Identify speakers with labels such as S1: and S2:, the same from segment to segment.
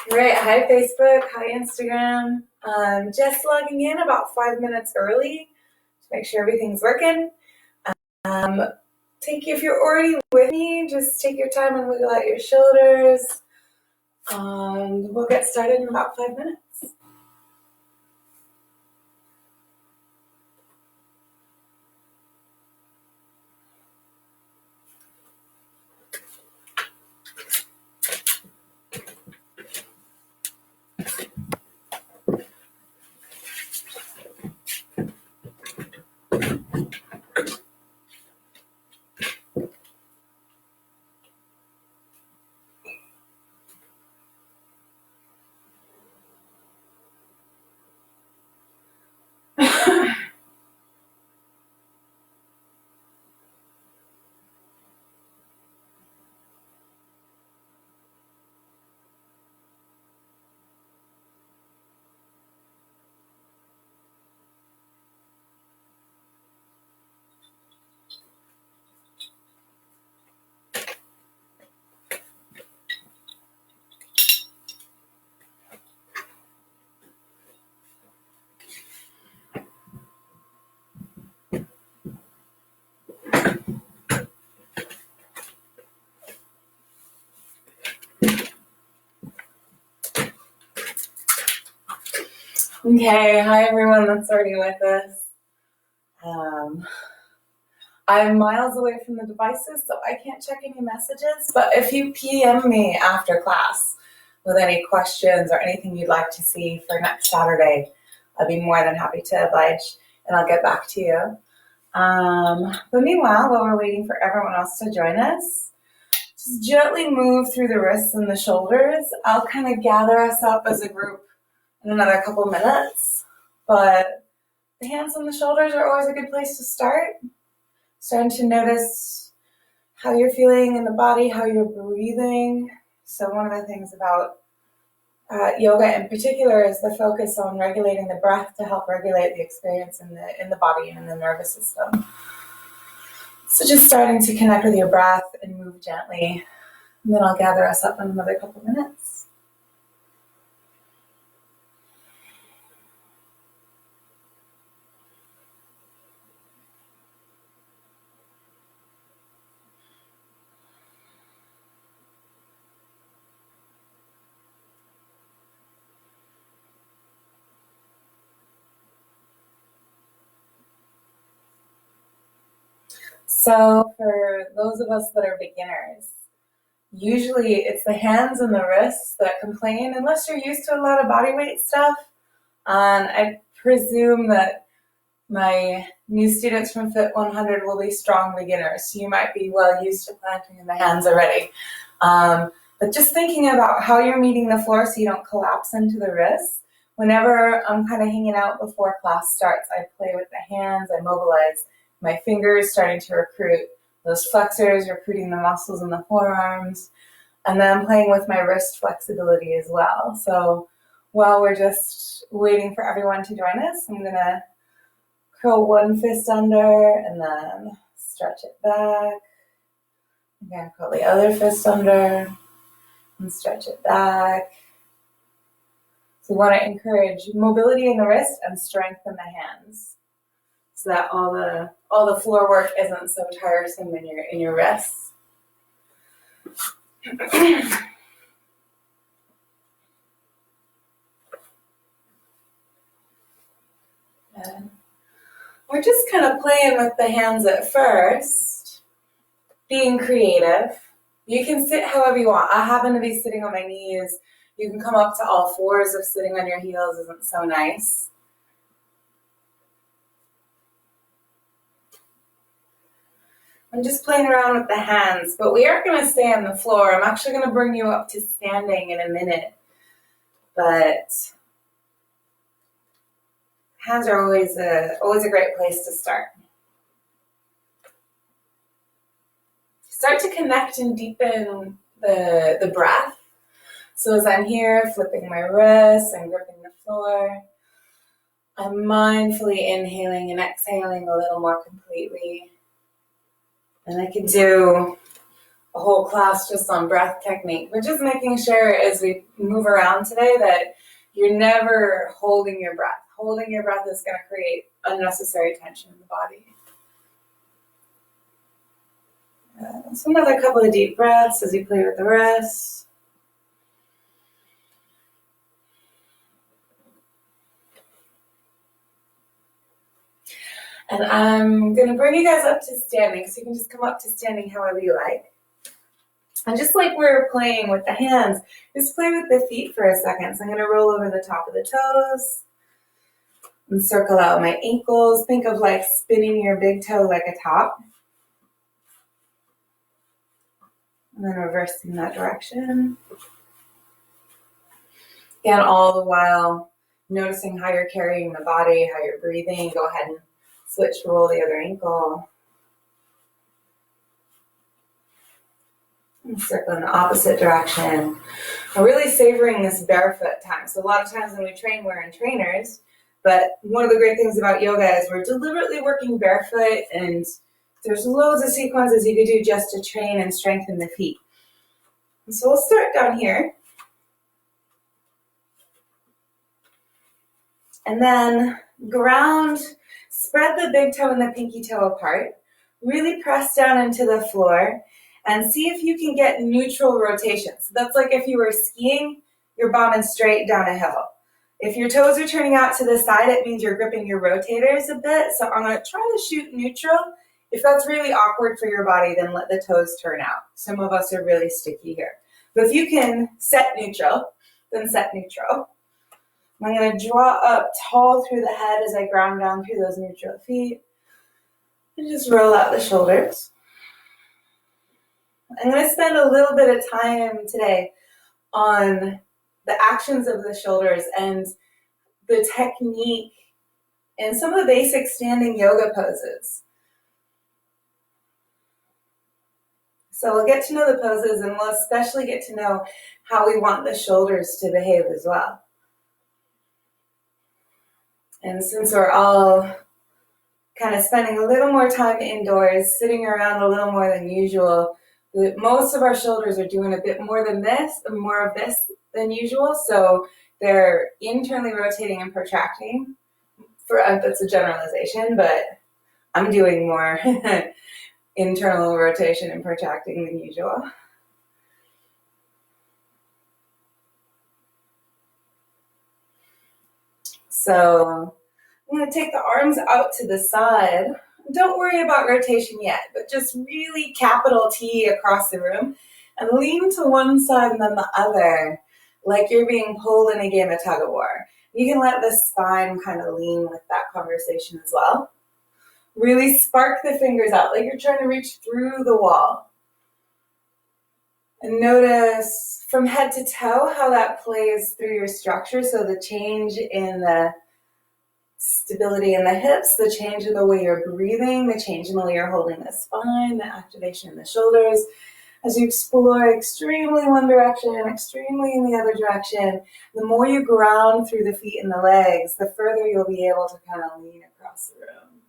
S1: Great. Hi, Facebook. Hi, Instagram. Just logging in about 5 minutes early to make sure everything's working. Um, if you're already with me, just take your time and wiggle out your shoulders. And we'll get started in about 5 minutes. Okay. Hi, everyone that's already with us. I'm miles away from the devices, so I can't check any messages. But if you PM me after class with any questions or anything you'd like to see for next Saturday, I'd be more than happy to oblige, and I'll get back to you. But meanwhile, while we're waiting for everyone else to join us, just gently move through the wrists and the shoulders. I'll kind of gather us up as a group in another couple minutes. But the hands and the shoulders are always a good place to start. Starting to notice how you're feeling in the body, how you're breathing. So one of the things about yoga in particular is the focus on regulating the breath to help regulate the experience in the body and in the nervous system. So just starting to connect with your breath and move gently. And then I'll gather us up in another couple minutes. So for those of us that are beginners, usually it's the hands and the wrists that complain unless you're used to a lot of body weight stuff. And I presume that my new students from Fit 100 will be strong beginners, so you might be well used to planting in the hands already. But just thinking about how you're meeting the floor so you don't collapse into the wrists. Whenever I'm kind of hanging out before class starts, I play with the hands, I mobilize my fingers, starting to recruit those flexors, recruiting the muscles in the forearms, and then playing with my wrist flexibility as well. So while we're just waiting for everyone to join us, I'm going to curl one fist under and then stretch it back. Again, curl the other fist under and stretch it back. So we want to encourage mobility in the wrist and strength in the hands, so that all the floor work isn't so tiresome in your wrists. And we're just kind of playing with the hands at first, being creative. You can sit however you want. I happen to be sitting on my knees. You can come up to all fours if sitting on your heels isn't so nice. I'm just playing around with the hands, but we aren't going to stay on the floor. I'm actually going to bring you up to standing in a minute. But hands are always a great place to start. Start to connect and deepen the breath. So as I'm here, flipping my wrists and gripping the floor, I'm mindfully inhaling and exhaling a little more completely. And I can do a whole class just on breath technique, but just making sure as we move around today that you're never holding your breath. Holding your breath is going to create unnecessary tension in the body. So another couple of deep breaths as you play with the wrists. And I'm going to bring you guys up to standing, so you can just come up to standing however you like. And just like we were playing with the hands, just play with the feet for a second. So I'm going to roll over the top of the toes and circle out my ankles. Think of like spinning your big toe like a top. And then reversing that direction. Again, all the while noticing how you're carrying the body, how you're breathing. Go ahead and switch, roll the other ankle. And circle in the opposite direction. I'm really savoring this barefoot time. So a lot of times when we train, we're in trainers. But one of the great things about yoga is we're deliberately working barefoot, and there's loads of sequences you could do just to train and strengthen the feet. And so we'll start down here. And then ground, spread the big toe and the pinky toe apart. Really press down into the floor and see if you can get neutral rotation. So that's like if you were skiing, you're bombing straight down a hill. If your toes are turning out to the side, it means you're gripping your rotators a bit. So I'm going to try to shoot neutral. If that's really awkward for your body, then let the toes turn out. Some of us are really sticky here. But if you can set neutral, then set neutral. I'm going to draw up tall through the head as I ground down through those neutral feet. And just roll out the shoulders. I'm going to spend a little bit of time today on the actions of the shoulders and the technique and some of the basic standing yoga poses. So we'll get to know the poses, and we'll especially get to know how we want the shoulders to behave as well. And since we're all kind of spending a little more time indoors, sitting around a little more than usual, most of our shoulders are doing a bit more of this than usual. So they're internally rotating and protracting. That's a generalization, but I'm doing more internal rotation and protracting than usual. So I'm going to take the arms out to the side. Don't worry about rotation yet, but just really capital T across the room and lean to one side and then the other, like you're being pulled in a game of tug of war. You can let the spine kind of lean with that conversation as well. Really spark the fingers out, like you're trying to reach through the wall. And notice from head to toe how that plays through your structure. So the change in the stability in the hips, the change in the way you're breathing, the change in the way you're holding the spine, the activation in the shoulders. As you explore extremely in one direction and extremely in the other direction, the more you ground through the feet and the legs, the further you'll be able to kind of lean across the room.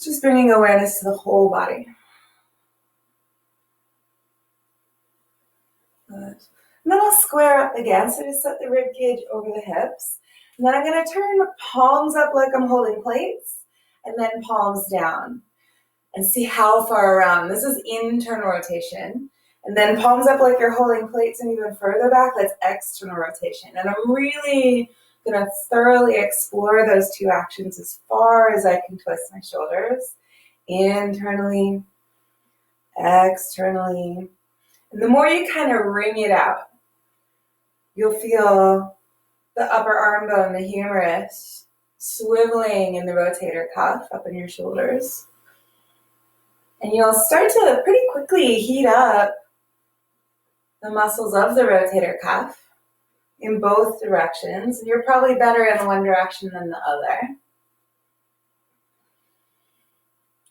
S1: Just bringing awareness to the whole body. Good. And then I'll square up again, so just set the rib cage over the hips. And then I'm going to turn the palms up like I'm holding plates, and then palms down. And see how far around. This is internal rotation. And then palms up like you're holding plates, and even further back, that's external rotation. And I'm really going to thoroughly explore those two actions as far as I can twist my shoulders. Internally, externally. And the more you kind of wring it out, you'll feel the upper arm bone, the humerus, swiveling in the rotator cuff up in your shoulders. And you'll start to pretty quickly heat up the muscles of the rotator cuff in both directions. And you're probably better in one direction than the other.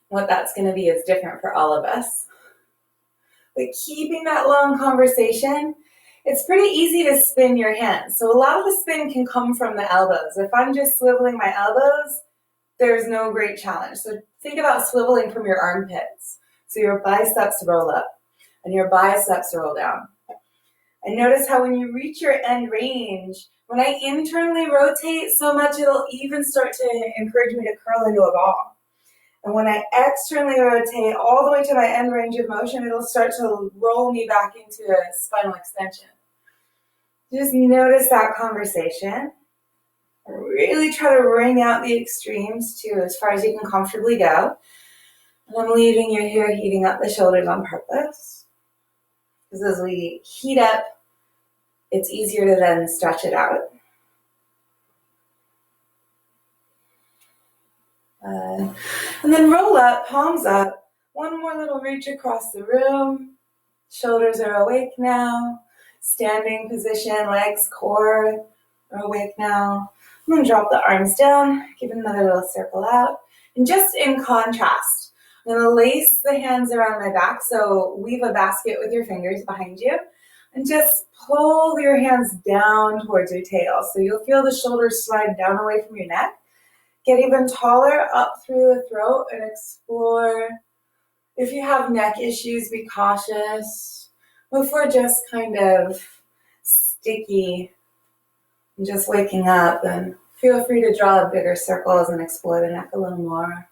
S1: What that's going to be is different for all of us. But keeping that long conversation, it's pretty easy to spin your hands. So a lot of the spin can come from the elbows. If I'm just swiveling my elbows, there's no great challenge. So think about swiveling from your armpits. So your biceps roll up and your biceps roll down. And notice how when you reach your end range, when I internally rotate so much, it'll even start to encourage me to curl into a ball. And when I externally rotate all the way to my end range of motion, it'll start to roll me back into a spinal extension. Just notice that conversation. Really try to wring out the extremes to as far as you can comfortably go. And I'm leaving you here heating up the shoulders on purpose. Because as we heat up, it's easier to then stretch it out. And then roll up, palms up. One more little reach across the room. Shoulders are awake now. Standing position, legs, core are awake now. I'm going to drop the arms down, give another little circle out. And just in contrast, I'm going to lace the hands around my back. So weave a basket with your fingers behind you. And just pull your hands down towards your tail. So you'll feel the shoulders slide down away from your neck. Get even taller up through the throat and explore. If you have neck issues, be cautious. If we're just kind of sticky and just waking up, then feel free to draw bigger circles and explore the neck a little more.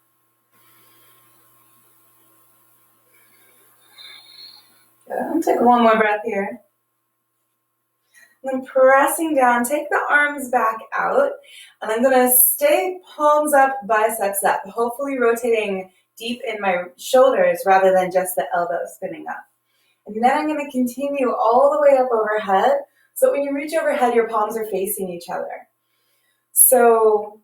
S1: Good. I'll take one more breath here. And then pressing down, take the arms back out, and I'm going to stay palms up, biceps up, hopefully rotating deep in my shoulders rather than just the elbows spinning up. And then I'm going to continue all the way up overhead, so when you reach overhead, your palms are facing each other. So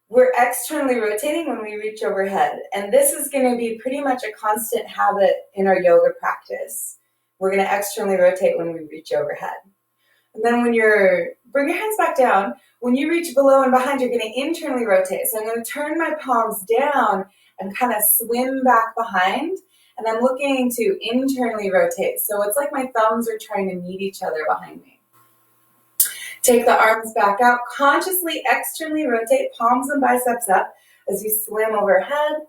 S1: we're externally rotating when we reach overhead, and this is going to be pretty much a constant habit in our yoga practice. We're going to externally rotate when we reach overhead. And then when bring your hands back down, when you reach below and behind, you're going to internally rotate. So I'm going to turn my palms down and kind of swim back behind, and I'm looking to internally rotate. So it's like my thumbs are trying to meet each other behind me. Take the arms back out, consciously externally rotate, palms and biceps up as you swim overhead.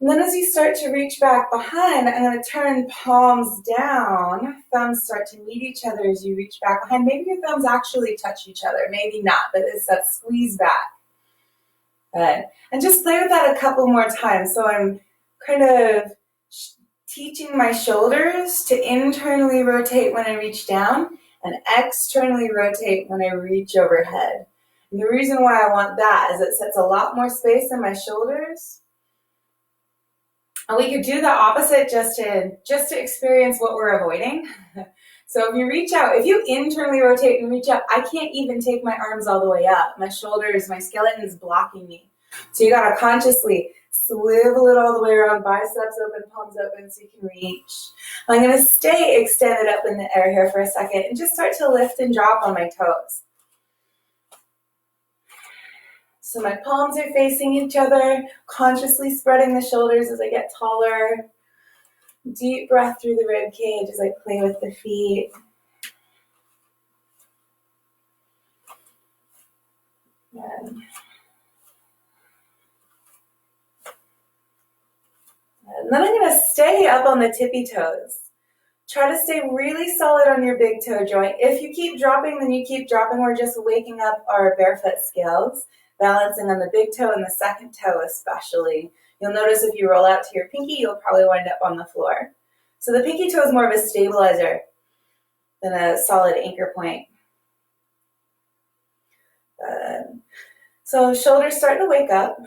S1: And then as you start to reach back behind, I'm going to turn palms down. Thumbs start to meet each other as you reach back behind. Maybe your thumbs actually touch each other. Maybe not, but it's that squeeze back. Good. And just play with that a couple more times. So I'm kind of teaching my shoulders to internally rotate when I reach down and externally rotate when I reach overhead. And the reason why I want that is it sets a lot more space in my shoulders. And we could do the opposite just to experience what we're avoiding. So if you reach out, if you internally rotate and reach up, I can't even take my arms all the way up. My shoulders, my skeleton's blocking me. So you got to consciously swivel it all the way around, biceps open, palms open so you can reach. I'm going to stay extended up in the air here for a second and just start to lift and drop on my toes. So my palms are facing each other, consciously spreading the shoulders as I get taller. Deep breath through the rib cage as I play with the feet. And then I'm going to stay up on the tippy toes. Try to stay really solid on your big toe joint. If you keep dropping, then you keep dropping. We're just waking up our barefoot skills. Balancing on the big toe and the second toe especially. You'll notice if you roll out to your pinky, you'll probably wind up on the floor. So the pinky toe is more of a stabilizer than a solid anchor point. So shoulders starting to wake up,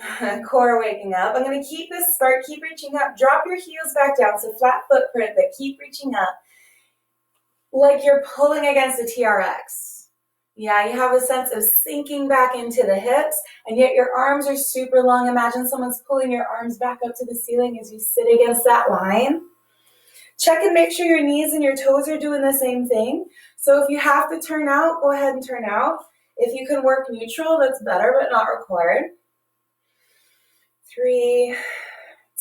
S1: core waking up. I'm going to keep this spark, keep reaching up. Drop your heels back down, so flat footprint, but keep reaching up like you're pulling against a TRX. Yeah, you have a sense of sinking back into the hips, and yet your arms are super long. Imagine someone's pulling your arms back up to the ceiling as you sit against that line. Check and make sure your knees and your toes are doing the same thing. So if you have to turn out, go ahead and turn out. If you can work neutral, that's better, but not required. 3,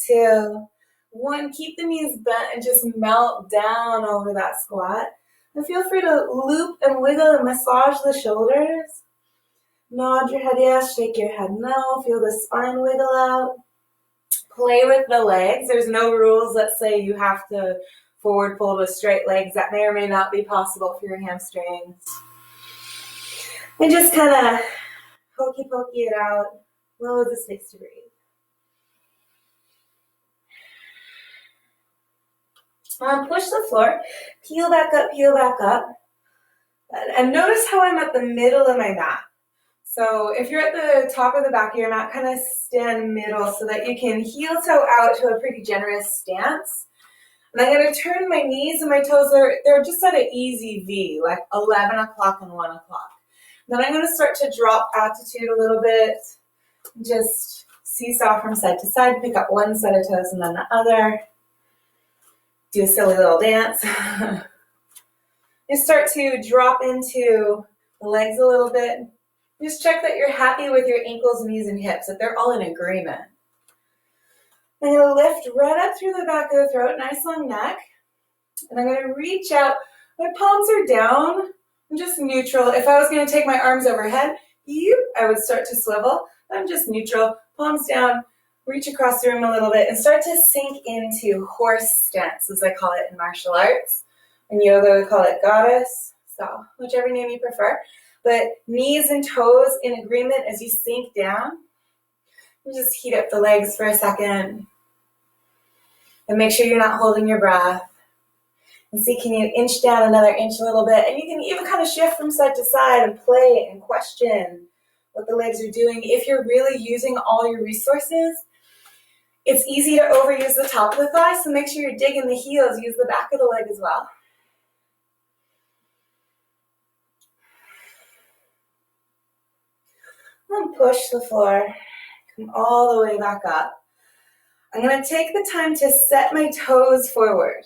S1: 2, 1. Keep the knees bent and just melt down over that squat. And feel free to loop and wiggle and massage the shoulders. Nod your head yes, shake your head no. Feel the spine wiggle out. Play with the legs. There's no rules that say you have to forward fold with straight legs. That may or may not be possible for your hamstrings. And just kind of pokey it out. Lower the space to breathe. Push the floor. Peel back up. And notice how I'm at the middle of my mat. So if you're at the top of the back of your mat, kind of stand middle so that you can heel toe out to a pretty generous stance. And I'm going to turn my knees and my toes, they're just at an easy V, like 11 o'clock and 1 o'clock. Then I'm going to start to drop altitude a little bit, just seesaw from side to side, pick up one set of toes and then the other. Do a silly little dance. Just start to drop into the legs a little bit. Just check that you're happy with your ankles, knees, and hips, that they're all in agreement. I'm going to lift right up through the back of the throat, nice long neck. And I'm going to reach out. My palms are down. I'm just neutral. If I was going to take my arms overhead, I would start to swivel. I'm just neutral. Palms down. Reach across the room a little bit and start to sink into horse stance, as I call it in martial arts. In yoga, we call it goddess. So whichever name you prefer. But knees and toes in agreement as you sink down. And just heat up the legs for a second. And make sure you're not holding your breath. And see, can you inch down another inch a little bit? And you can even kind of shift from side to side and play and question what the legs are doing. If you're really using all your resources, it's easy to overuse the top of the thigh, so make sure you're digging the heels. Use the back of the leg as well. And push the floor. Come all the way back up. I'm going to take the time to set my toes forward.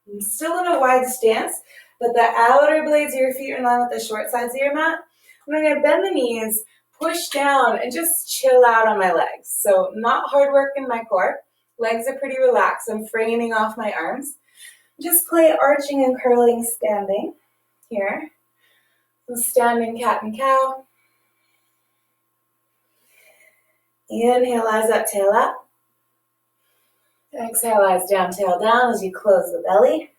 S1: I'm still in a wide stance, but the outer blades of your feet are in line with the short sides of your mat. I'm going to bend the knees, push down, and just chill out on my legs. So not hard work in my core. Legs are pretty relaxed. I'm framing off my arms. Just play arching and curling standing here. So standing cat and cow. Inhale, eyes up, tail up. Exhale, eyes down, tail down as you close the belly.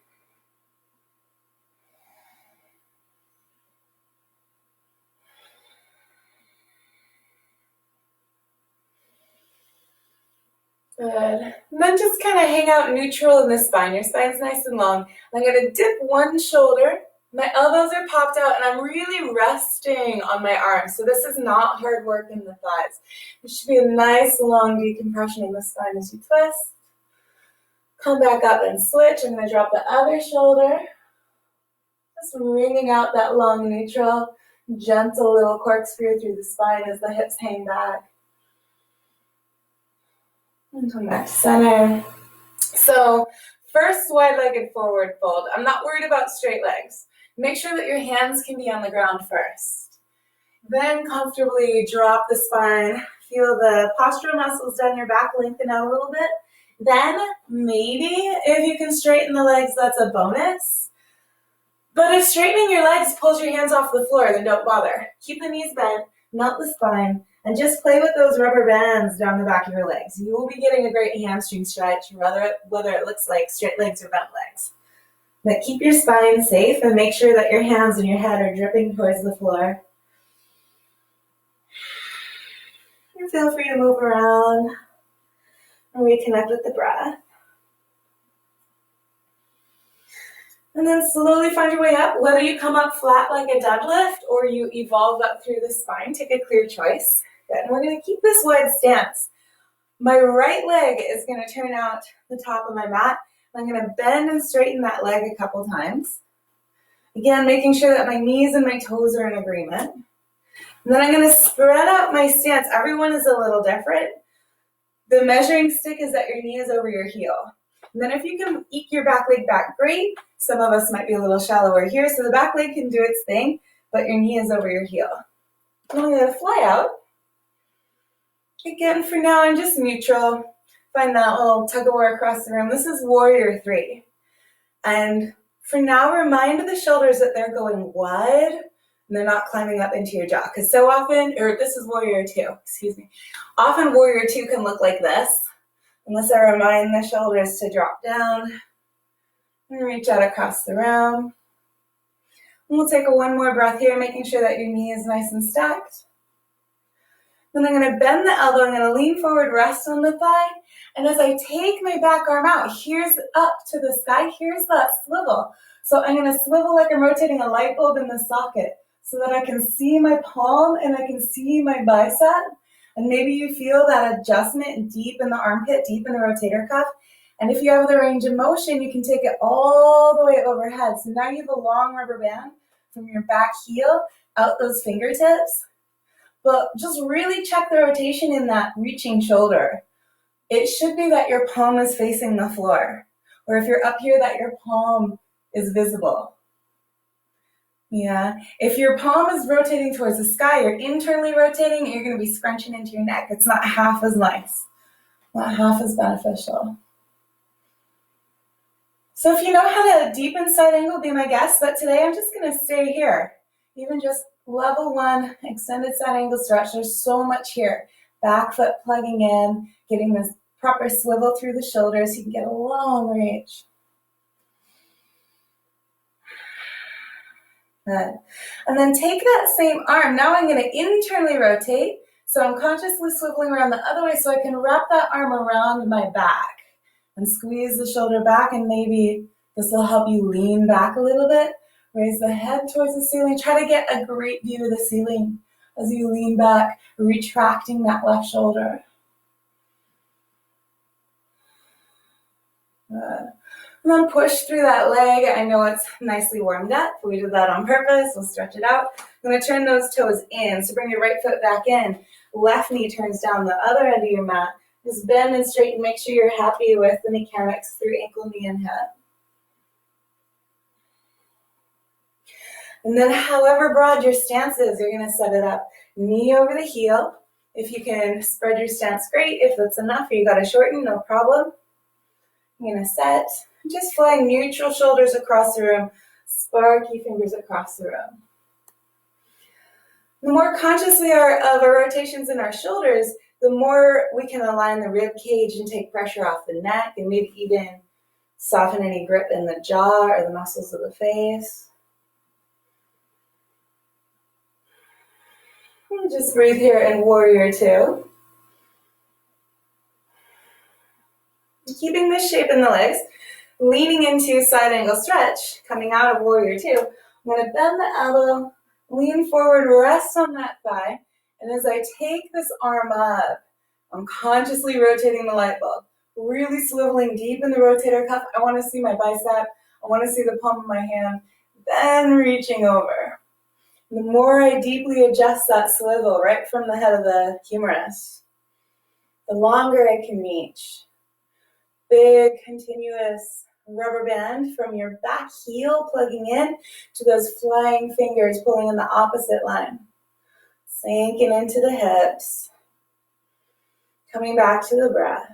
S1: Good. And then just kind of hang out neutral in the spine. Your spine's nice and long. I'm going to dip one shoulder. My elbows are popped out and I'm really resting on my arms. So this is not hard work in the thighs. It should be a nice long decompression in the spine as you twist. Come back up and switch. I'm going to drop the other shoulder. Just wringing out that long neutral. Gentle little corkscrew through the spine as the hips hang back. And come back to center. So first wide-legged forward fold. I'm not worried about straight legs. Make sure that your hands can be on the ground first. Then comfortably drop the spine. Feel the postural muscles down your back lengthen out a little bit. Then maybe if you can straighten the legs, that's a bonus. But if straightening your legs pulls your hands off the floor, then don't bother. Keep the knees bent, melt the spine, and just play with those rubber bands down the back of your legs. You will be getting a great hamstring stretch, whether it looks like straight legs or bent legs. But keep your spine safe and make sure that your hands and your head are dripping towards the floor. And feel free to move around and reconnect with the breath. And then slowly find your way up, whether you come up flat like a deadlift or you evolve up through the spine. Take a clear choice. Good. And we're going to keep this wide stance. My right leg is going to turn out the top of my mat. I'm going to bend and straighten that leg a couple times. Again, making sure that my knees and my toes are in agreement. And then I'm going to spread out my stance. Everyone is a little different. The measuring stick is that your knee is over your heel. And then if you can eke your back leg back, great. Some of us might be a little shallower here, so the back leg can do its thing, but your knee is over your heel. And I'm going to fly out. Again, for now, I'm just neutral. Find that little tug of war across the room. This is Warrior 3. And for now, remind the shoulders that they're going wide and they're not climbing up into your jaw. Because so often, or this is Warrior 2, excuse me. Often Warrior 2 can look like this. Unless I remind the shoulders to drop down and reach out across the room. And we'll take one more breath here, making sure that your knee is nice and stacked. Then I'm going to bend the elbow, I'm going to lean forward, rest on the thigh, and as I take my back arm out, here's up to the sky, here's that swivel. So I'm going to swivel like I'm rotating a light bulb in the socket so that I can see my palm and I can see my bicep. And maybe you feel that adjustment deep in the armpit, deep in the rotator cuff. And if you have the range of motion, you can take it all the way overhead. So now you have a long rubber band from your back heel out those fingertips. But just really check the rotation in that reaching shoulder. It should be that your palm is facing the floor. Or if you're up here, that your palm is visible. Yeah. If your palm is rotating towards the sky, you're internally rotating, you're going to be scrunching into your neck. It's not half as nice. Not half as beneficial. So if you know how to deepen side angle, be my guest. But today I'm just going to stay here. Even just level 1, extended side angle stretch. There's so much here. Back foot plugging in, getting this proper swivel through the shoulders so you can get a long reach. Good. And then take that same arm. Now I'm going to internally rotate. So I'm consciously swiveling around the other way so I can wrap that arm around my back and squeeze the shoulder back, and maybe this will help you lean back a little bit. Raise the head towards the ceiling. Try to get a great view of the ceiling as you lean back, retracting that left shoulder. Good. And then push through that leg. I know it's nicely warmed up. We did that on purpose. We'll stretch it out. I'm going to turn those toes in. So bring your right foot back in. Left knee turns down the other end of your mat. Just bend and straighten. Make sure you're happy with the mechanics through ankle, knee, and hip. And then however broad your stance is, you're going to set it up. Knee over the heel. If you can spread your stance, great. If that's enough or you got to shorten, no problem. I'm going to set. Just fly neutral shoulders across the room. Sparky fingers across the room. The more conscious we are of our rotations in our shoulders, the more we can align the rib cage and take pressure off the neck and maybe even soften any grip in the jaw or the muscles of the face. And just breathe here in Warrior 2. Keeping this shape in the legs, leaning into side angle stretch, coming out of Warrior 2. I'm going to bend the elbow, lean forward, rest on that thigh, and as I take this arm up, I'm consciously rotating the light bulb, really swiveling deep in the rotator cuff. I want to see my bicep. I want to see the palm of my hand, then reaching over. The more I deeply adjust that swivel right from the head of the humerus, the longer I can reach. Big, continuous rubber band from your back heel plugging in to those flying fingers pulling in the opposite line. Sinking into the hips. Coming back to the breath.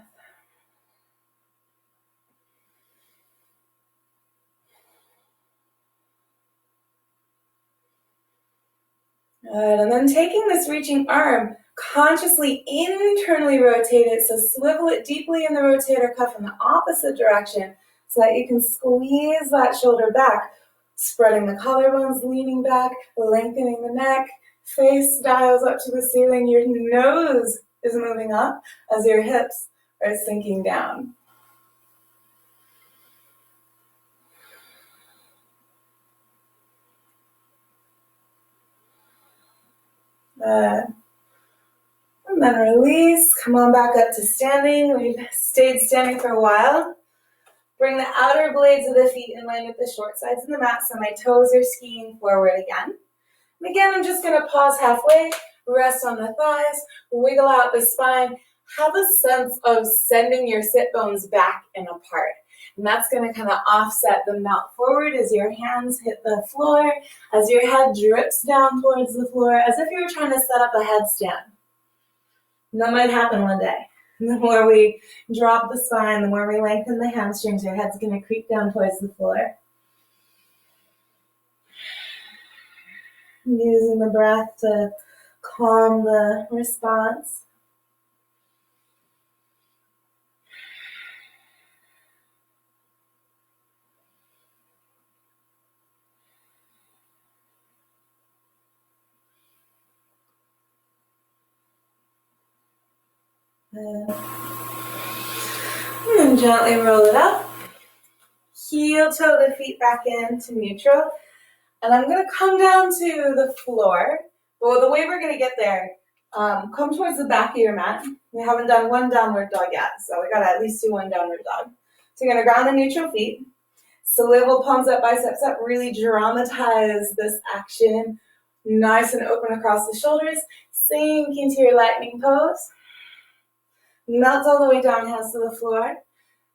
S1: Good. And then taking this reaching arm, consciously internally rotate it, so swivel it deeply in the rotator cuff in the opposite direction so that you can squeeze that shoulder back, spreading the collarbones, leaning back, lengthening the neck, face dials up to the ceiling, your nose is moving up as your hips are sinking down. And then release, come on back up to standing. We've stayed standing for a while. Bring the outer blades of the feet in line with the short sides of the mat so my toes are skiing forward again. And again, I'm just going to pause halfway, rest on the thighs, wiggle out the spine. Have a sense of sending your sit bones back and apart. And that's going to kind of offset the melt forward as your hands hit the floor, as your head drips down towards the floor, as if you were trying to set up a headstand. And that might happen one day. The more we drop the spine, the more we lengthen the hamstrings, your head's going to creep down towards the floor. Using the breath to calm the response. And then gently roll it up. Heel toe the feet back into neutral. And I'm going to come down to the floor. But the way we're going to get there, come towards the back of your mat. We haven't done one downward dog yet, so we got to at least do one downward dog. So you're going to ground the neutral feet. Swivel palms up, biceps up. Really dramatize this action. Nice and open across the shoulders. Sink into your lightning pose. Melt all the way down, hands to the floor.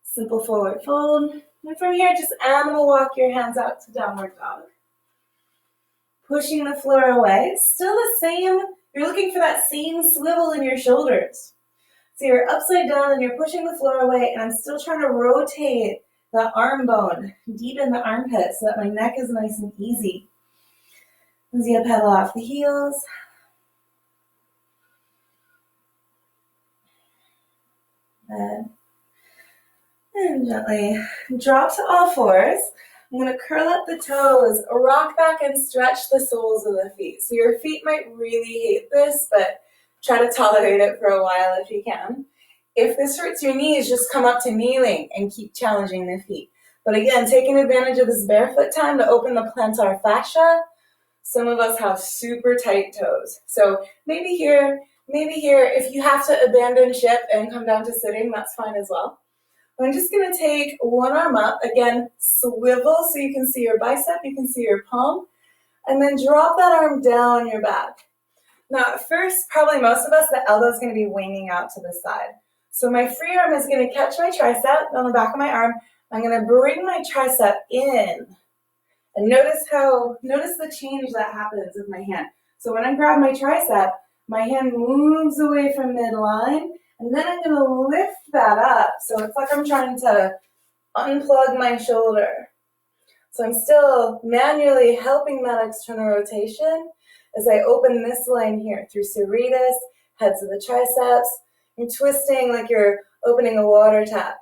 S1: Simple forward fold. And from here, just animal walk your hands out to downward dog. Pushing the floor away. Still the same. You're looking for that same swivel in your shoulders. So you're upside down and you're pushing the floor away, and I'm still trying to rotate the arm bone deep in the armpit so that my neck is nice and easy. As you pedal off the heels. And gently drop to all fours. I'm going to curl up the toes, rock back and stretch the soles of the feet. So your feet might really hate this, but try to tolerate it for a while if you can. If this hurts your knees, just come up to kneeling and keep challenging the feet. But again, taking advantage of this barefoot time to open the plantar fascia. Some of us have super tight toes. So maybe here. If you have to abandon ship and come down to sitting, that's fine as well. I'm just going to take one arm up. Again, swivel so you can see your bicep, you can see your palm, and then drop that arm down your back. Now, at first, probably most of us, the elbow is going to be winging out to the side. So my free arm is going to catch my tricep on the back of my arm. I'm going to bring my tricep in. And notice the change that happens with my hand. So when I grab my tricep, my hand moves away from midline, and then I'm going to lift that up. So it's like I'm trying to unplug my shoulder. So I'm still manually helping that external rotation as I open this line here through serratus, heads of the triceps. You're twisting like you're opening a water tap,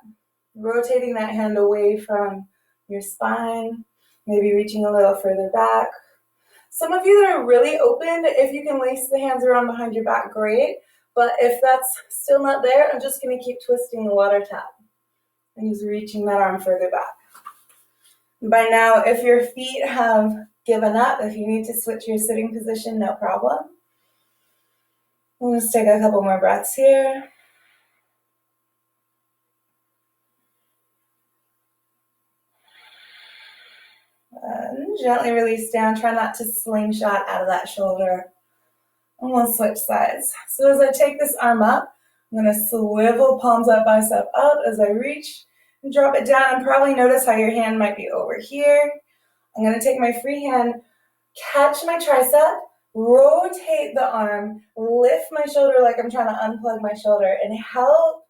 S1: rotating that hand away from your spine, maybe reaching a little further back. Some of you that are really open, if you can lace the hands around behind your back, great. But if that's still not there, I'm just going to keep twisting the water tap and just reaching that arm further back. By now, if your feet have given up, if you need to switch your sitting position, no problem. Let's take a couple more breaths here. And gently release down. Try not to slingshot out of that shoulder. And we'll switch sides. So as I take this arm up, I'm going to swivel palms up, bicep out as I reach and drop it down. And probably notice how your hand might be over here. I'm going to take my free hand, catch my tricep, rotate the arm, lift my shoulder like I'm trying to unplug my shoulder, and help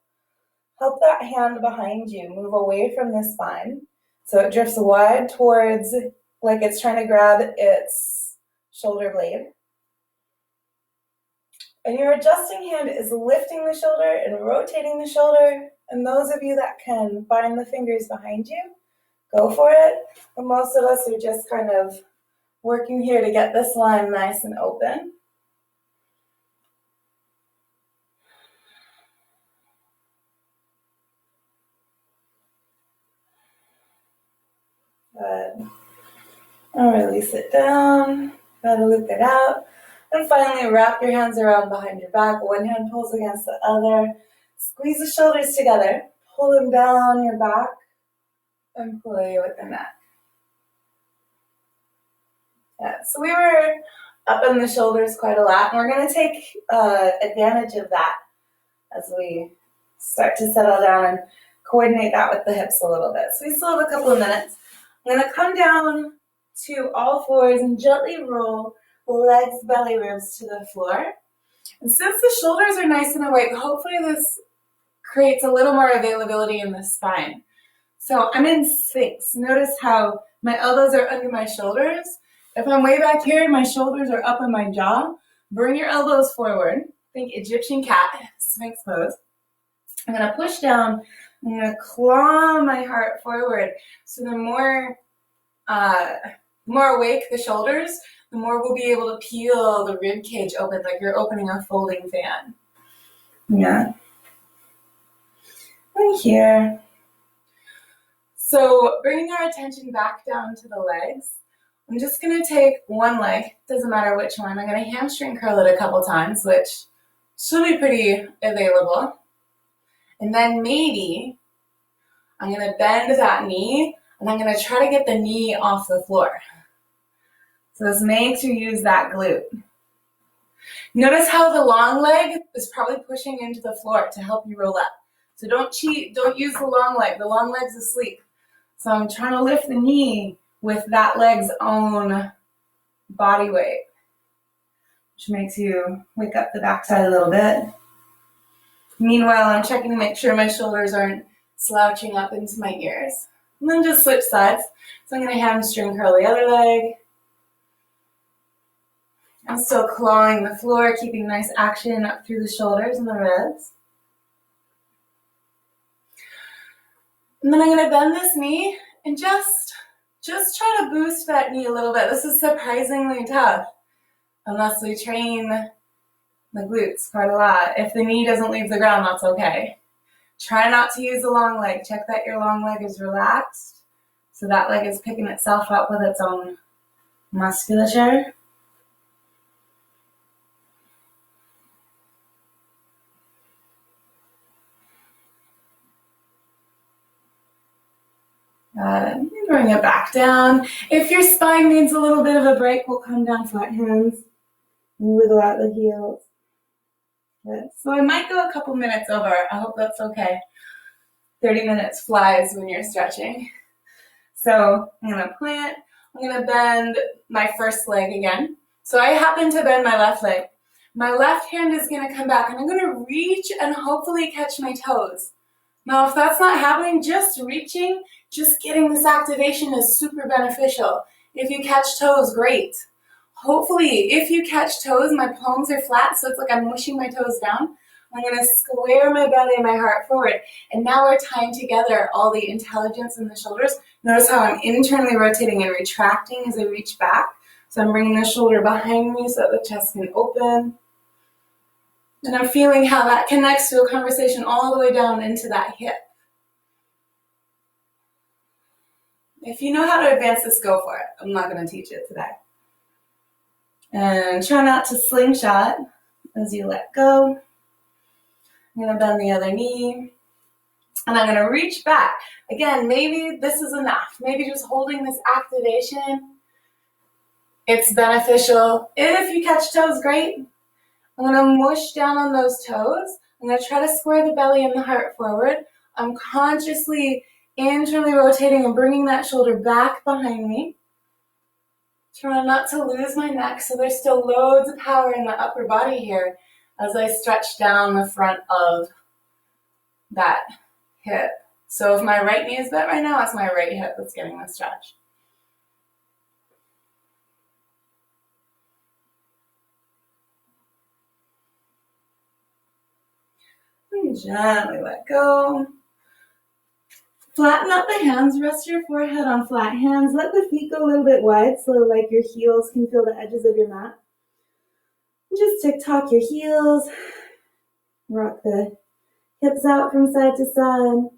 S1: that hand behind you move away from the spine. So it drifts wide towards, like it's trying to grab its shoulder blade. And your adjusting hand is lifting the shoulder and rotating the shoulder. And those of you that can bind the fingers behind you, go for it. But most of us are just kind of working here to get this line nice and open. Good. I'll release it down. Gotta loop it out. And finally, wrap your hands around behind your back. One hand pulls against the other. Squeeze the shoulders together. Pull them down your back and play with the neck. Yeah, so we were up in the shoulders quite a lot, and we're going to take advantage of that as we start to settle down and coordinate that with the hips a little bit. So we still have a couple of minutes. I'm going to come down to all fours and gently roll legs, belly, ribs to the floor. And since the shoulders are nice and awake, hopefully this creates a little more availability in the spine. So I'm in Sphinx. Notice how my elbows are under my shoulders. If I'm way back here and my shoulders are up on my jaw, bring your elbows forward. Think Egyptian cat, Sphinx pose. I'm going to push down. I'm going to claw my heart forward. So the more awake the shoulders, the more we'll be able to peel the rib cage open like you're opening a folding fan. Yeah. right here. So bringing our attention back down to the legs, I'm just going to take one leg, doesn't matter which one. I'm going to hamstring curl it a couple times, which should be pretty available. And then maybe I'm going to bend that knee, and I'm going to try to get the knee off the floor. So this makes you use that glute. Notice how the long leg is probably pushing into the floor to help you roll up. So don't cheat, don't use the long leg. The long leg's asleep. So I'm trying to lift the knee with that leg's own body weight, which makes you wake up the backside a little bit. Meanwhile, I'm checking to make sure my shoulders aren't slouching up into my ears. And then just switch sides. So I'm going to hamstring curl the other leg. I'm still clawing the floor, keeping nice action up through the shoulders and the ribs. And then I'm going to bend this knee and just try to boost that knee a little bit. This is surprisingly tough unless we train the glutes quite a lot. If the knee doesn't leave the ground, that's okay. Try not to use the long leg. Check that your long leg is relaxed so that leg is picking itself up with its own musculature. Bring it back down. If your spine needs a little bit of a break, we'll come down flat hands and wiggle out the heels. Good. So I might go a couple minutes over. I hope that's okay. 30 minutes flies when you're stretching. So I'm going to plant. I'm going to bend my first leg again. So I happen to bend my left leg. My left hand is going to come back, and I'm going to reach and hopefully catch my toes. Now, if that's not happening, just reaching, just getting this activation is super beneficial. If you catch toes, great. Hopefully, if you catch toes, my palms are flat, so it's like I'm mushing my toes down. I'm going to square my belly and my heart forward. And now we're tying together all the intelligence in the shoulders. Notice how I'm internally rotating and retracting as I reach back. So I'm bringing the shoulder behind me so that the chest can open. And I'm feeling how that connects to a conversation all the way down into that hip. If you know how to advance this, go for it. I'm not going to teach it today. And try not to slingshot as you let go. I'm going to bend the other knee. And I'm going to reach back. Again, maybe this is enough. Maybe just holding this activation, it's beneficial. If you catch toes, great. I'm going to mush down on those toes. I'm going to try to square the belly and the heart forward. I'm consciously internally rotating and bringing that shoulder back behind me. Trying not to lose my neck, so there's still loads of power in the upper body here as I stretch down the front of that hip. So if my right knee is bent right now, it's my right hip that's getting the stretch. Gently let go. Flatten out the hands, rest your forehead on flat hands. Let the feet go a little bit wide so like your heels can feel the edges of your mat. Just tick-tock your heels. Rock the hips out from side to side.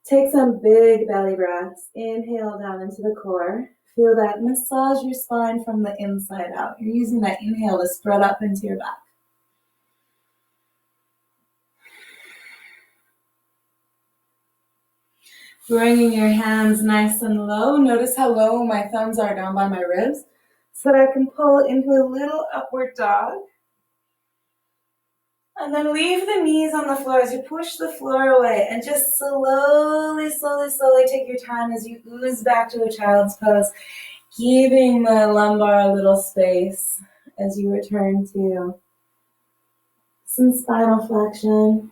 S1: Take some big belly breaths. Inhale down into the core. Feel that massage your spine from the inside out. You're using that inhale to spread up into your back. Bringing your hands nice and low. Notice how low my thumbs are down by my ribs so that I can pull into a little upward dog. And then leave the knees on the floor as you push the floor away and just slowly take your time as you ooze back to a child's pose, giving the lumbar a little space as you return to some spinal flexion.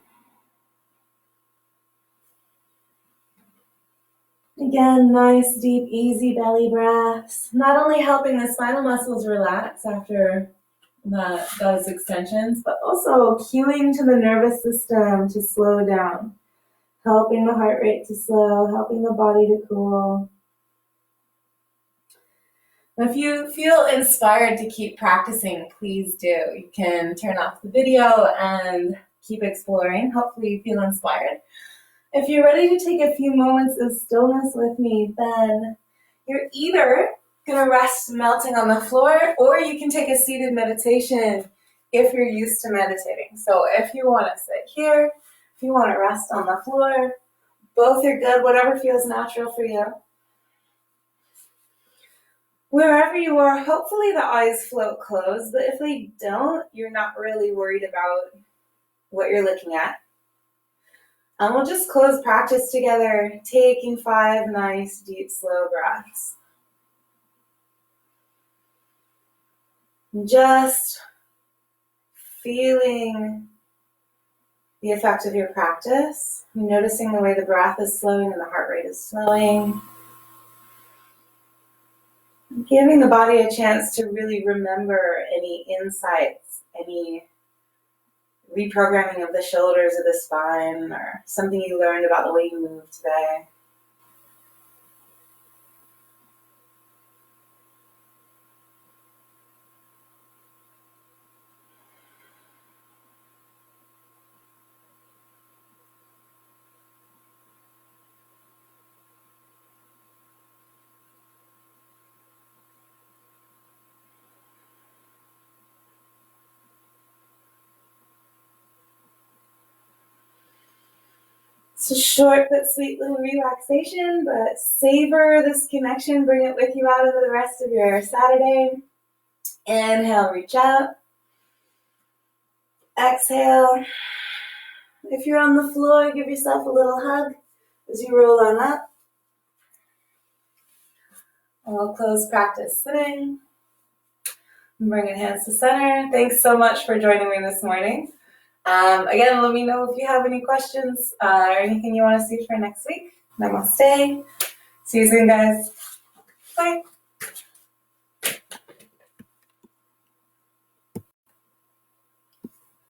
S1: Again, nice, deep, easy belly breaths. Not only helping the spinal muscles relax after those extensions, but also cueing to the nervous system to slow down, helping the heart rate to slow, helping the body to cool. If you feel inspired to keep practicing, please do. You can turn off the video and keep exploring. Hopefully you feel inspired. If you're ready to take a few moments of stillness with me, then you're either going to rest melting on the floor, or you can take a seated meditation if you're used to meditating. So if you want to sit here, if you want to rest on the floor, both are good, whatever feels natural for you. Wherever you are, hopefully the eyes float closed, but if they don't, you're not really worried about what you're looking at. And we'll just close practice together, taking 5 nice, deep, slow breaths. Just feeling the effect of your practice, noticing the way the breath is slowing and the heart rate is slowing. Giving the body a chance to really remember any insights, any reprogramming of the shoulders or the spine, or something you learned about the way you move today. It's a short but sweet little relaxation, but savor this connection. Bring it with you out into the rest of your Saturday. Inhale, reach out. Exhale. If you're on the floor, give yourself a little hug as you roll on up. And we'll close practice sitting. Bringing hands to center. Thanks so much for joining me this morning. Again, let me know if you have any questions or anything you want to see for next week. Namaste. See you soon, guys. Bye.